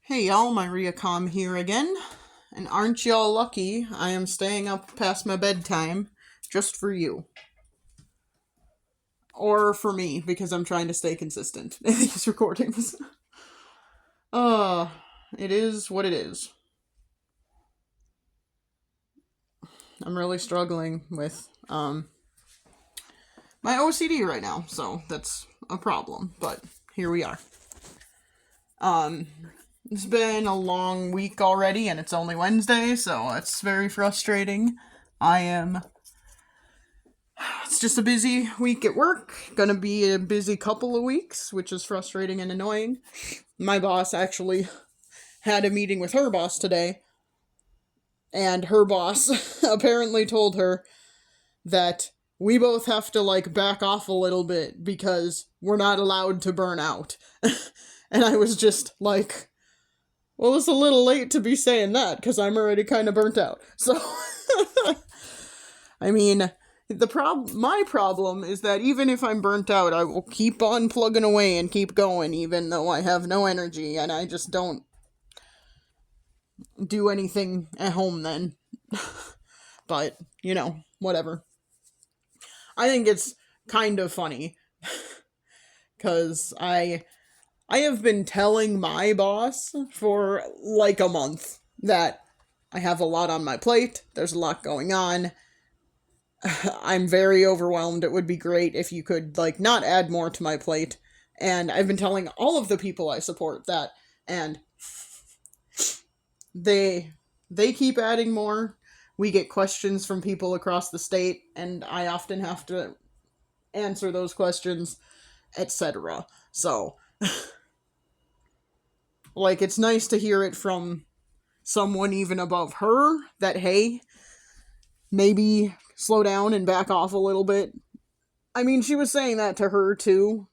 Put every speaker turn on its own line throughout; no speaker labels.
Hey y'all, Maria Com here again. And aren't y'all lucky I am staying up past my bedtime just for you. Or for me, because I'm trying to stay consistent in these recordings. Uh, it is what it is. I'm really struggling with, my OCD right now, so that's a problem, but here we are. Um, it's been a long week already, and it's only Wednesday, so it's very frustrating. It's just a busy week at work. Gonna be a busy couple of weeks, which is frustrating and annoying. My boss actually had a meeting with her boss today, and her boss apparently told her that we both have to, back off a little bit because we're not allowed to burn out. And I was just like, well, it's a little late to be saying that because I'm already kind of burnt out. So, I mean, my problem is that even if I'm burnt out, I will keep on plugging away and keep going, even though I have no energy and I just don't do anything at home then. But, whatever. I think it's kind of funny because I have been telling my boss for like a month that I have a lot on my plate, there's a lot going on. I'm very overwhelmed. It would be great if you could, not add more to my plate. And I've been telling all of the people I support that, and they keep adding more. We get questions from people across the state, and I often have to answer those questions, etc. So, it's nice to hear it from someone even above her that, hey, maybe slow down and back off a little bit. I mean, she was saying that to her too,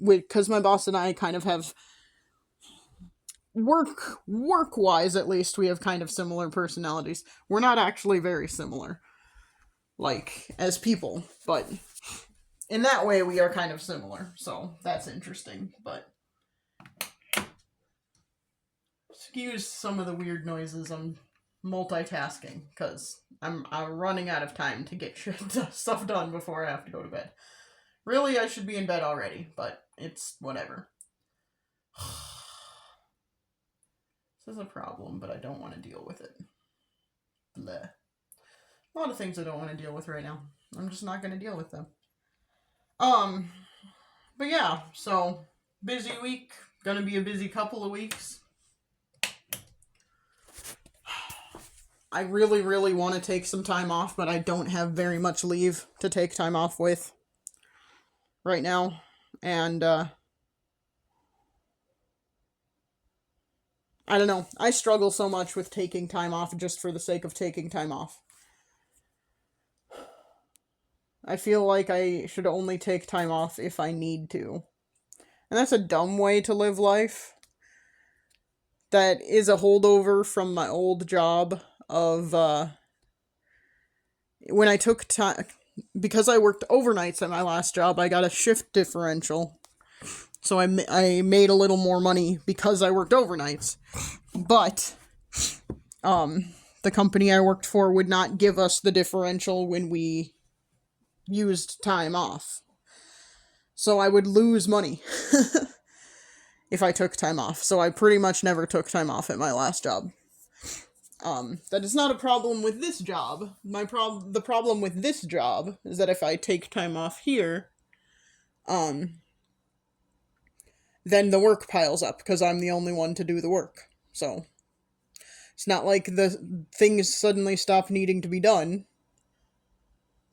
because my boss and I kind of have work wise, at least we have kind of similar personalities. We're not actually very similar, as people, but in that way we are kind of similar. So that's interesting. But excuse some of the weird noises. I'm multitasking because I'm running out of time to get stuff done before I have to go to bed. Really, I should be in bed already, but it's whatever. This is a problem, but I don't want to deal with it. Bleh. A lot of things I don't want to deal with right now. I'm just not going to deal with them. But yeah, so busy week. Gonna be a busy couple of weeks. I really, really want to take some time off, but I don't have very much leave to take time off with right now. And, I don't know. I struggle so much with taking time off just for the sake of taking time off. I feel like I should only take time off if I need to. And that's a dumb way to live life. That is a holdover from my old job of, when I took time, because I worked overnights at my last job, I got a shift differential. So I made a little more money because I worked overnights. But, the company I worked for would not give us the differential when we used time off. So I would lose money if I took time off. So I pretty much never took time off at my last job. That is not a problem with this job. The problem with this job is that if I take time off here, then the work piles up because I'm the only one to do the work. So it's not like the things suddenly stop needing to be done.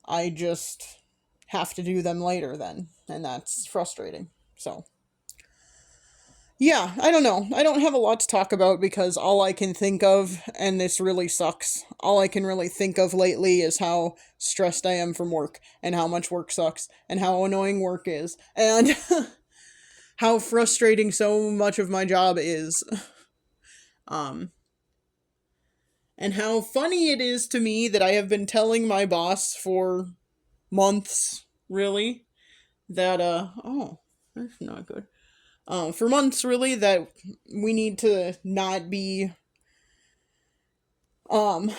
I just have to do them later then, and that's frustrating. So yeah, I don't know. I don't have a lot to talk about because all I can think of, and this really sucks, all I can really think of lately is how stressed I am from work, and how much work sucks, and how annoying work is, and how frustrating so much of my job is. And how funny it is to me that I have been telling my boss for months, really, that, oh, that's not good. for months really, that we need to not be, um,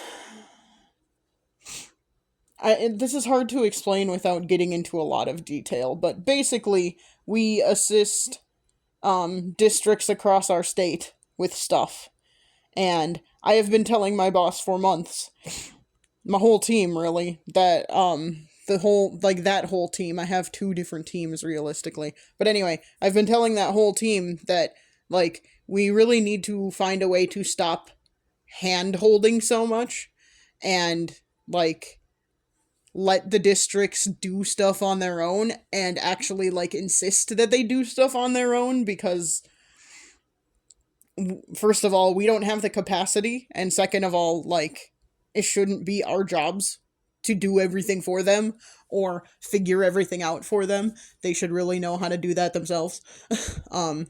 this is hard to explain without getting into a lot of detail, but basically, we assist, districts across our state with stuff. And I have been telling my boss for months, my whole team really, that, that whole team, I have two different teams realistically. But anyway, I've been telling that whole team that, like, we really need to find a way to stop hand holding so much and, like, let the districts do stuff on their own and actually, like, insist that they do stuff on their own, because first of all, we don't have the capacity, and second of all, like, it shouldn't be our jobs to do everything for them or figure everything out for them. They should really know how to do that themselves. um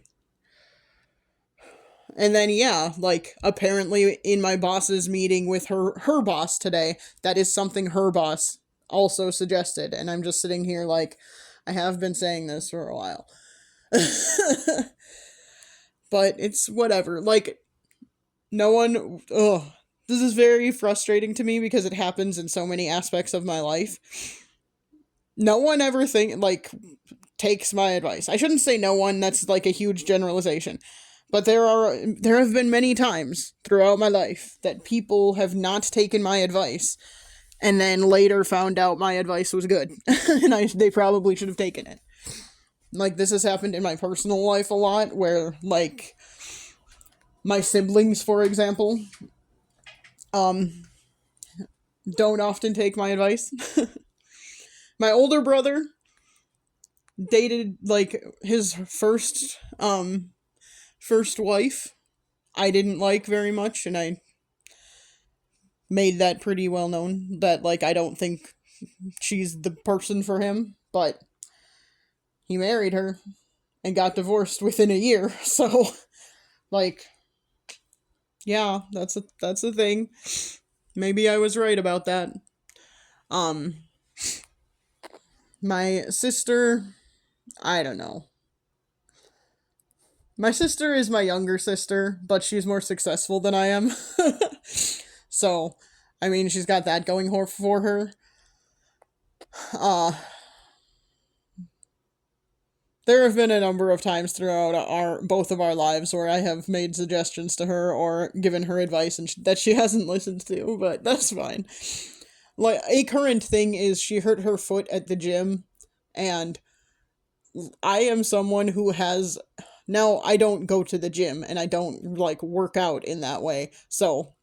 and then, yeah, like, apparently in my boss's meeting with her boss today, that is something her boss also suggested, and I'm just sitting here like, I have been saying this for a while. But it's whatever. Like, no one. Ugh. This is very frustrating to me because it happens in so many aspects of my life. No one ever takes my advice. I shouldn't say no one, that's like a huge generalization. But there have been many times throughout my life that people have not taken my advice and then later found out my advice was good. And they probably should have taken it. Like, this has happened in my personal life a lot, where, like, my siblings, for example, don't often take my advice. My older brother dated, like, his first wife. I didn't like very much, and I made that pretty well known, that, like, I don't think she's the person for him, but he married her and got divorced within a year, so, like, yeah, that's a thing. Maybe I was right about that. My sister, I don't know. My sister is my younger sister, but she's more successful than I am. So, I mean, she's got that going for her. There have been a number of times throughout both of our lives where I have made suggestions to her or given her advice and that she hasn't listened to, but that's fine. Like, a current thing is she hurt her foot at the gym, and I am someone who has... Now, I don't go to the gym, and I don't, like, work out in that way, so...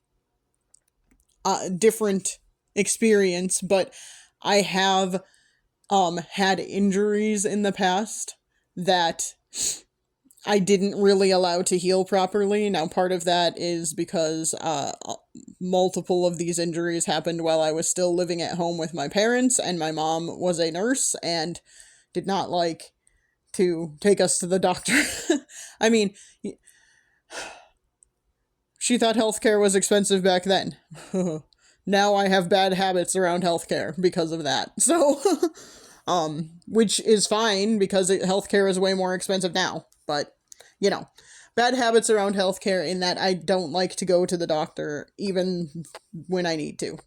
different experience, but I have, had injuries in the past that I didn't really allow to heal properly. Now, part of that is because, multiple of these injuries happened while I was still living at home with my parents, and my mom was a nurse and did not like to take us to the doctor. I mean, she thought healthcare was expensive back then. Now I have bad habits around healthcare because of that. So, which is fine because healthcare is way more expensive now. But, you know, bad habits around healthcare in that I don't like to go to the doctor even when I need to.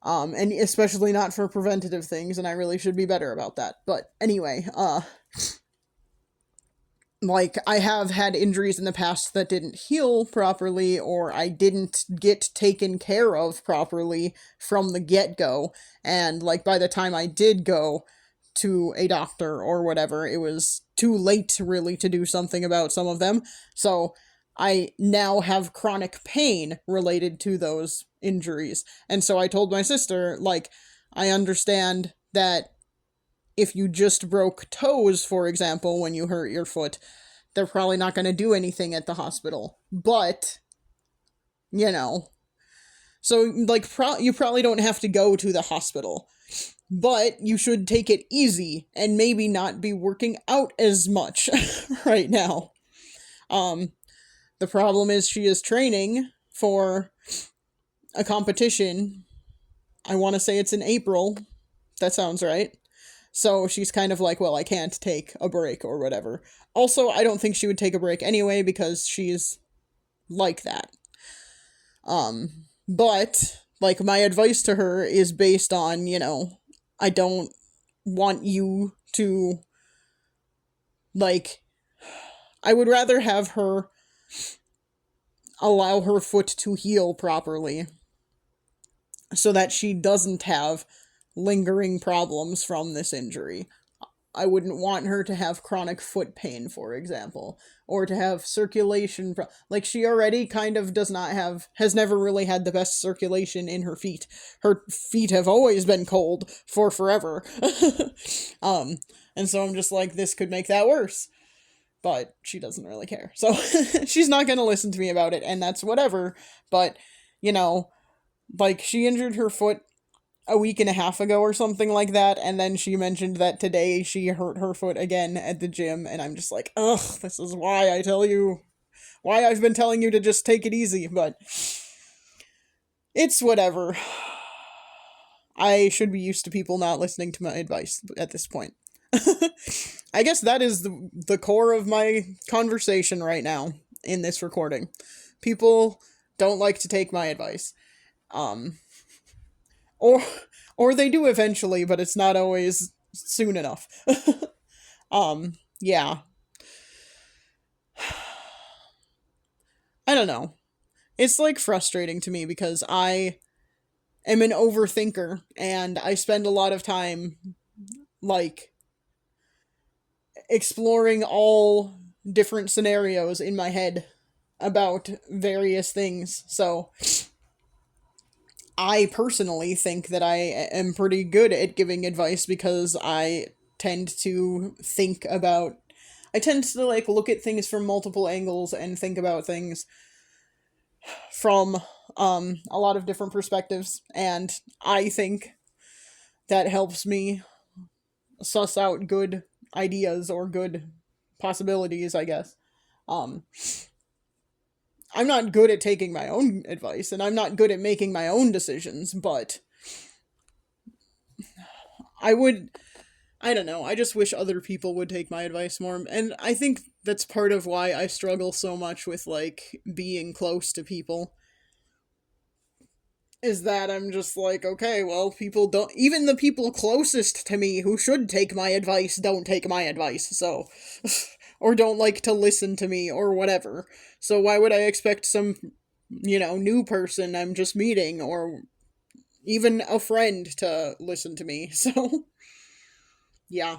And especially not for preventative things, and I really should be better about that. But anyway, like, I have had injuries in the past that didn't heal properly, or I didn't get taken care of properly from the get-go, and, like, by the time I did go to a doctor or whatever, it was too late, really, to do something about some of them, so I now have chronic pain related to those injuries, and so I told my sister, like, I understand that if you just broke toes, for example, when you hurt your foot, they're probably not going to do anything at the hospital. But, you know, so, like, you probably don't have to go to the hospital. But you should take it easy and maybe not be working out as much right now. The problem is she is training for a competition. I want to say it's in April. That sounds right. So she's kind of like, well, I can't take a break or whatever. Also, I don't think she would take a break anyway because she's like that. But like my advice to her is based on, I don't want you to like I would rather have her allow her foot to heal properly so that she doesn't have lingering problems from this injury. I wouldn't want her to have chronic foot pain, for example, or to have circulation. Like, she already kind of has never really had the best circulation in her feet. Her feet have always been cold for forever. And so I'm just like, this could make that worse. But she doesn't really care. So she's not going to listen to me about it, and that's whatever. But, like, she injured her foot a week and a half ago or something like that, and then she mentioned that today she hurt her foot again at the gym, and I'm just like, ugh, this is why I've been telling you to just take it easy, but it's whatever. I should be used to people not listening to my advice at this point. I guess that is the core of my conversation right now in this recording. People don't like to take my advice. Or they do eventually, but it's not always soon enough. Yeah. I don't know. It's like frustrating to me because I am an overthinker and I spend a lot of time like exploring all different scenarios in my head about various things. So I personally think that I am pretty good at giving advice because I tend to like look at things from multiple angles and think about things from a lot of different perspectives, and I think that helps me suss out good ideas or good possibilities, I guess. Um I'm not good at taking my own advice, and I'm not good at making my own decisions, but I don't know, I just wish other people would take my advice more, and I think that's part of why I struggle so much with, like, being close to people. Is that I'm just like, okay, well, people don't, even the people closest to me who should take my advice don't take my advice, so, or don't like to listen to me, or whatever. So why would I expect some, new person I'm just meeting, or even a friend to listen to me, so, yeah.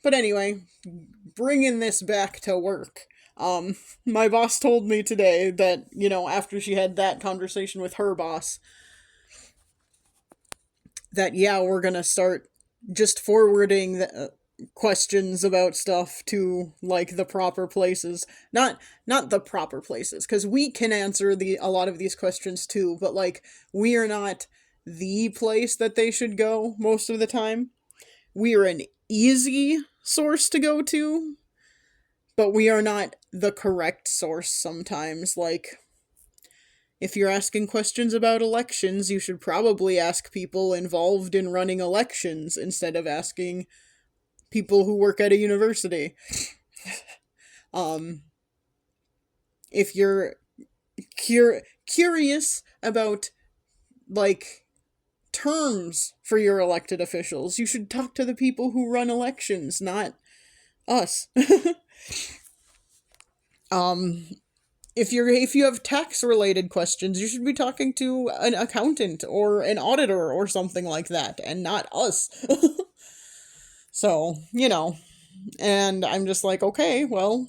But anyway, bringing this back to work. My boss told me today that, after she had that conversation with her boss, that, yeah, we're gonna start just forwarding questions about stuff to, like, the proper places. Not the proper places, because we can answer a lot of these questions too, but, like, we are not the place that they should go most of the time. We are an easy source to go to, but we are not the correct source sometimes. Like, if you're asking questions about elections, you should probably ask people involved in running elections instead of asking people who work at a university. If you're curious about, like, terms for your elected officials, you should talk to the people who run elections, not us. If you have tax related questions, you should be talking to an accountant or an auditor or something like that, and not us. So, and I'm just like, okay, well,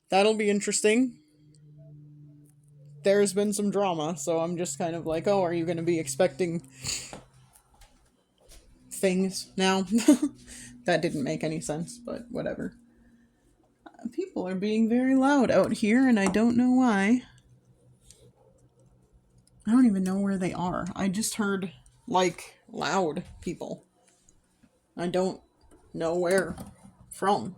that'll be interesting. There's been some drama, so I'm just kind of like, oh, are you going to be expecting things now? That didn't make any sense, but whatever. People are being very loud out here, and I don't know why. I don't even know where they are. I just heard, like, loud people. I don't know where from.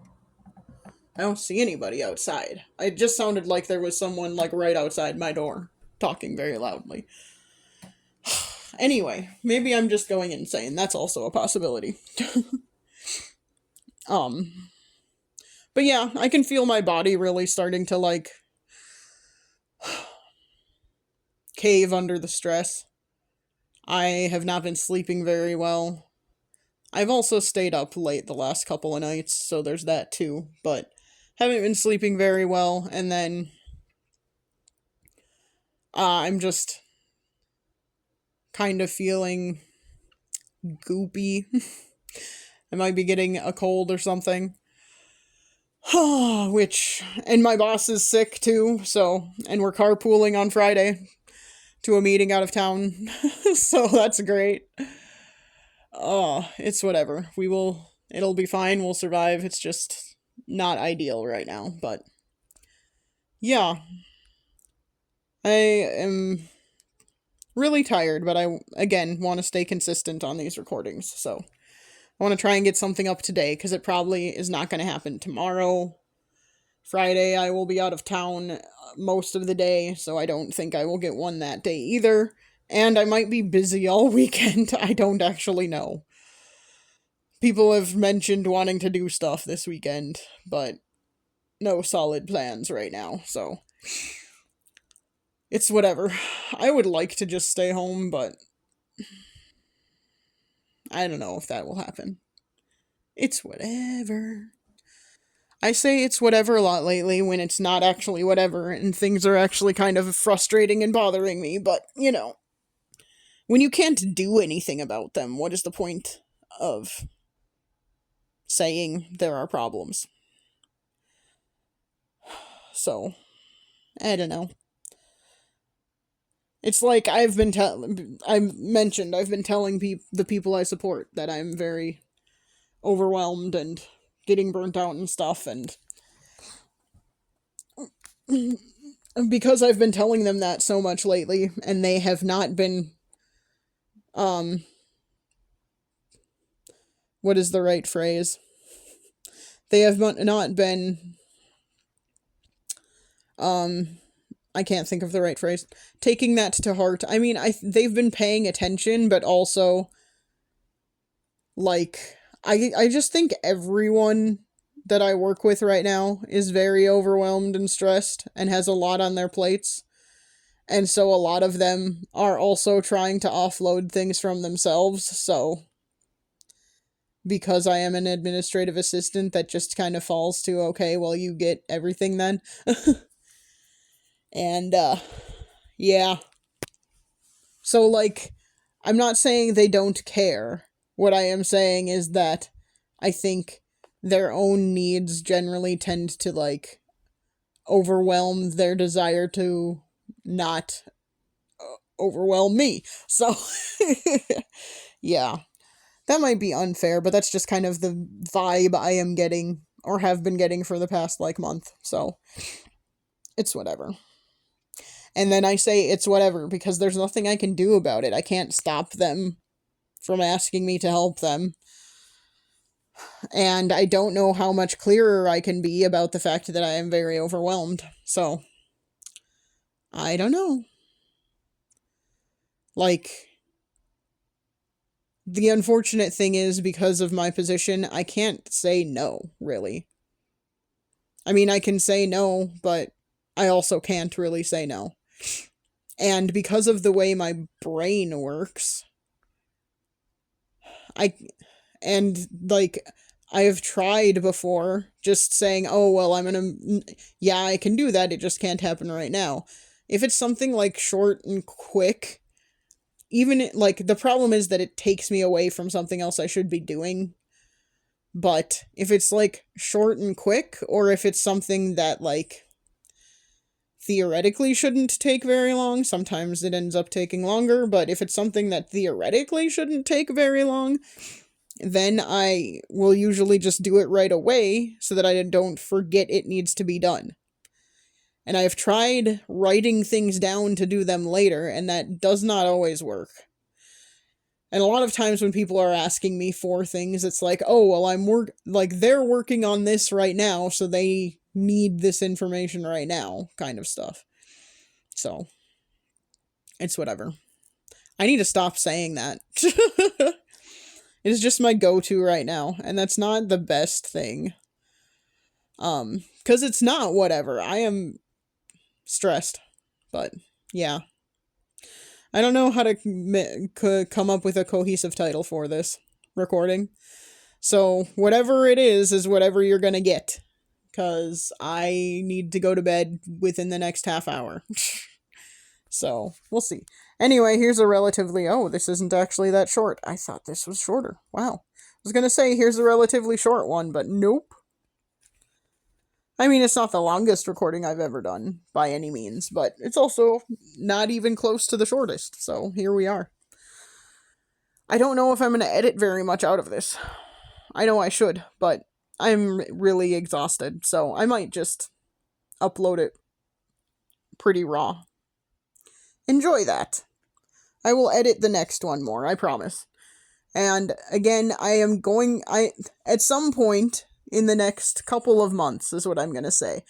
I don't see anybody outside. It just sounded like there was someone, like, right outside my door, talking very loudly. Anyway, maybe I'm just going insane. That's also a possibility. um, but yeah, I can feel my body really starting to like cave under the stress. I have not been sleeping very well. I've also stayed up late the last couple of nights, so there's that too, but haven't been sleeping very well, and then I'm just kind of feeling goopy. I might be getting a cold or something. And my boss is sick too, so, and we're carpooling on Friday to a meeting out of town, so that's great. It's whatever. It'll be fine, we'll survive, it's just not ideal right now, but yeah. I am really tired, but I, again, want to stay consistent on these recordings, so I want to try and get something up today, because it probably is not going to happen tomorrow. Friday, I will be out of town most of the day, so I don't think I will get one that day either. And I might be busy all weekend, I don't actually know. People have mentioned wanting to do stuff this weekend, but no solid plans right now, so it's whatever. I would like to just stay home, but I don't know if that will happen. It's whatever. I say it's whatever a lot lately when it's not actually whatever, and things are actually kind of frustrating and bothering me, but, you know, when you can't do anything about them, what is the point of saying there are problems? So, I don't know. It's like I've been telling the people I support that I'm very overwhelmed and getting burnt out and stuff, and because I've been telling them that so much lately, and they have not been, what is the right phrase? They have not been, I can't think of the right phrase, taking that to heart. I mean, they've been paying attention, but also, like, I just think everyone that I work with right now is very overwhelmed and stressed and has a lot on their plates. And so a lot of them are also trying to offload things from themselves, so because I am an administrative assistant, that just kind of falls to, okay, well, you get everything then. And, yeah. So, like, I'm not saying they don't care. What I am saying is that I think their own needs generally tend to, like, overwhelm their desire to not overwhelm me. So, yeah. That might be unfair, but that's just kind of the vibe I am getting, or have been getting for the past, like, month. So, it's whatever. And then I say it's whatever because there's nothing I can do about it. I can't stop them from asking me to help them. And I don't know how much clearer I can be about the fact that I am very overwhelmed. So, I don't know. Like, the unfortunate thing is, because of my position, I can't say no, really. I mean, I can say no, but I also can't really say no. And because of the way my brain works, I have tried before just saying, oh, well, yeah, I can do that, it just can't happen right now. If it's something, like, short and quick, even, like, the problem is that it takes me away from something else I should be doing. But if it's, like, short and quick, or if it's something that, like, theoretically shouldn't take very long, sometimes it ends up taking longer, but if it's something that theoretically shouldn't take very long, then I will usually just do it right away so that I don't forget it needs to be done. And I've tried writing things down to do them later, and that does not always work. And a lot of times when people are asking me for things, it's like, oh, well, they're working on this right now, so they need this information right now, kind of stuff. So, it's whatever. I need to stop saying that. It is just my go-to right now, and that's not the best thing. Because it's not whatever. I am stressed, but yeah. I don't know how to come up with a cohesive title for this recording. So whatever it is whatever you're gonna get. Because I need to go to bed within the next half hour. So, we'll see. Anyway, here's a relatively... Oh, this isn't actually that short. I thought this was shorter. Wow. I was gonna say, here's a relatively short one, but nope. I mean, it's not the longest recording I've ever done, by any means, but it's also not even close to the shortest, so here we are. I don't know if I'm gonna edit very much out of this. I know I should, but I'm really exhausted, so I might just upload it pretty raw. Enjoy that. I will edit the next one more, I promise. And again, at some point in the next couple of months is what I'm gonna say.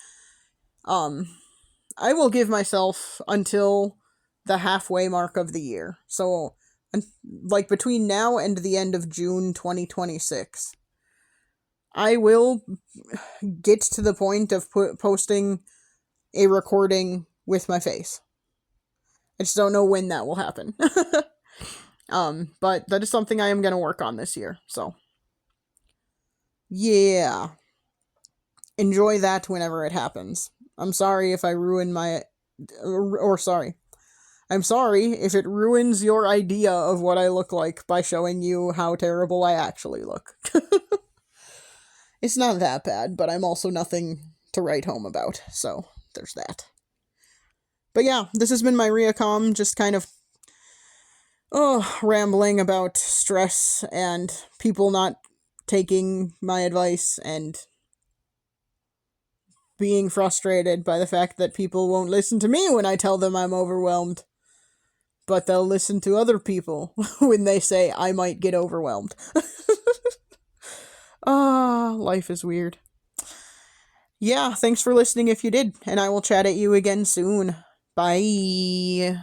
I will give myself until the halfway mark of the year. So, like between now and the end of June 2026. I will get to the point of posting a recording with my face. I just don't know when that will happen. But that is something I am going to work on this year, so. Yeah. Enjoy that whenever it happens. I'm sorry if I ruin I'm sorry if it ruins your idea of what I look like by showing you how terrible I actually look. It's not that bad, but I'm also nothing to write home about, so there's that. But yeah, this has been my Riacom, just kind of rambling about stress and people not taking my advice and being frustrated by the fact that people won't listen to me when I tell them I'm overwhelmed. But they'll listen to other people when they say I might get overwhelmed. Life is weird. Yeah, thanks for listening if you did, and I will chat at you again soon. Bye.